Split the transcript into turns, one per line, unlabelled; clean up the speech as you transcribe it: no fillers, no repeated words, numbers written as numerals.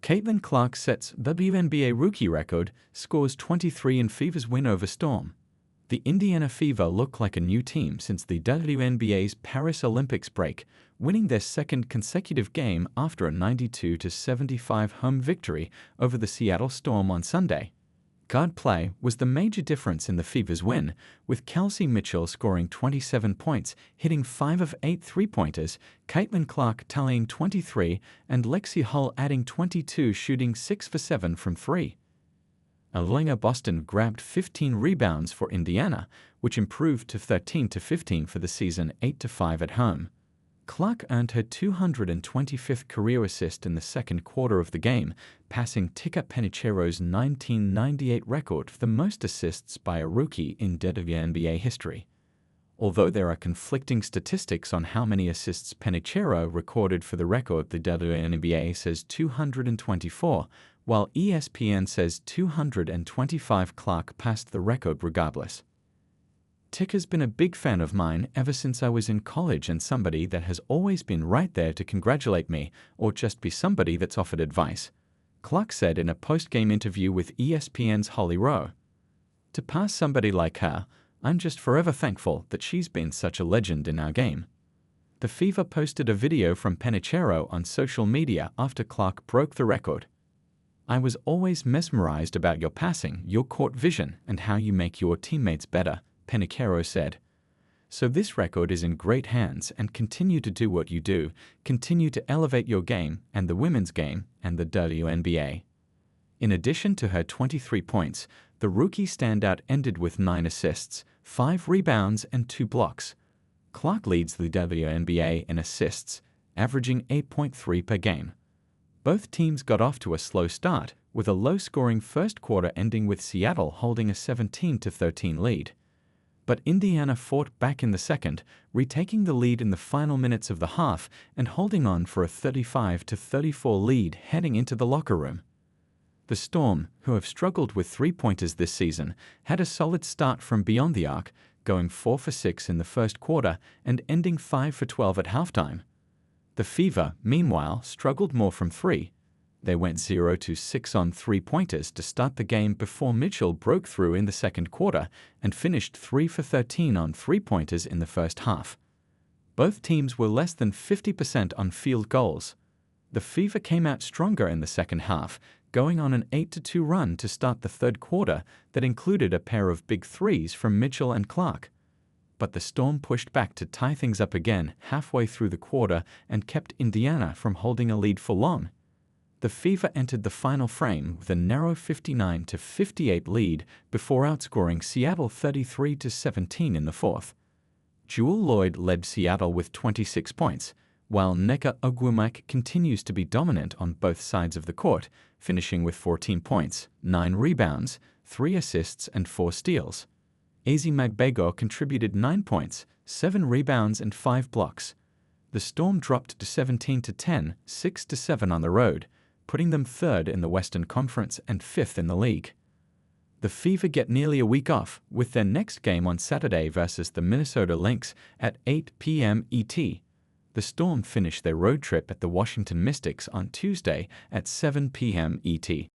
Caitlin Clark sets WNBA rookie record, scores 23 in Fever's win over Storm. The Indiana Fever look like a new team since the WNBA's Paris Olympics break, winning their second consecutive game after a 92-75 home victory over the Seattle Storm on Sunday. Guard play was the major difference in the Fever's win, with Kelsey Mitchell scoring 27 points, hitting 5 of 8 three-pointers, Caitlin Clark tallying 23, and Lexie Hull adding 22, shooting 6 for 7 from 3. Aliyah Boston grabbed 15 rebounds for Indiana, which improved to 13-15 for the season, 8-5 at home. Clark earned her 225th career assist in the second quarter of the game, passing Tika Penicheiro's 1998 record for the most assists by a rookie in WNBA history. Although there are conflicting statistics on how many assists Penicheiro recorded for the record, the WNBA says 224, while ESPN says 225. Clark passed the record regardless. Tika's been a big fan of mine ever since I was in college and somebody that has always been right there to congratulate me or just be somebody that's offered advice, Clark said in a post-game interview with ESPN's Holly Rowe. To pass somebody like her, I'm just forever thankful that she's been such a legend in our game. The Fever posted a video from Penicheiro on social media after Clark broke the record. I was always mesmerized about your passing, your court vision, and how you make your teammates better, Penicheiro said. So this record is in great hands, and continue to do what you do, continue to elevate your game and the women's game and the WNBA. In addition to her 23 points, the rookie standout ended with 9 assists, 5 rebounds and 2 blocks. Clark leads the WNBA in assists, averaging 8.3 per game. Both teams got off to a slow start, with a low-scoring first quarter ending with Seattle holding a 17-13 lead. But Indiana fought back in the second, retaking the lead in the final minutes of the half and holding on for a 35-34 lead heading into the locker room. The Storm, who have struggled with three-pointers this season, had a solid start from beyond the arc, going 4 for 6 in the first quarter and ending 5 for 12 at halftime. The Fever, meanwhile, struggled more from 3. They went 0-6 on three-pointers to start the game before Mitchell broke through in the second quarter and finished 3 for 13 on three-pointers in the first half. Both teams were less than 50% on field goals. The Fever came out stronger in the second half, going on an 8-2 run to start the third quarter that included a pair of big threes from Mitchell and Clark. But the Storm pushed back to tie things up again halfway through the quarter and kept Indiana from holding a lead for long. The Fever entered the final frame with a narrow 59-58 lead before outscoring Seattle 33-17 in the fourth. Jewel Lloyd led Seattle with 26 points, while Nneka Ogwumike continues to be dominant on both sides of the court, finishing with 14 points, 9 rebounds, 3 assists and 4 steals. Ezi Magbego contributed 9 points, 7 rebounds and 5 blocks. The Storm dropped to 17-10, 6-7 on the road, putting them third in the Western Conference and fifth in the league. The Fever get nearly a week off, with their next game on Saturday versus the Minnesota Lynx at 8 p.m. ET. The Storm finish their road trip at the Washington Mystics on Tuesday at 7 p.m. ET.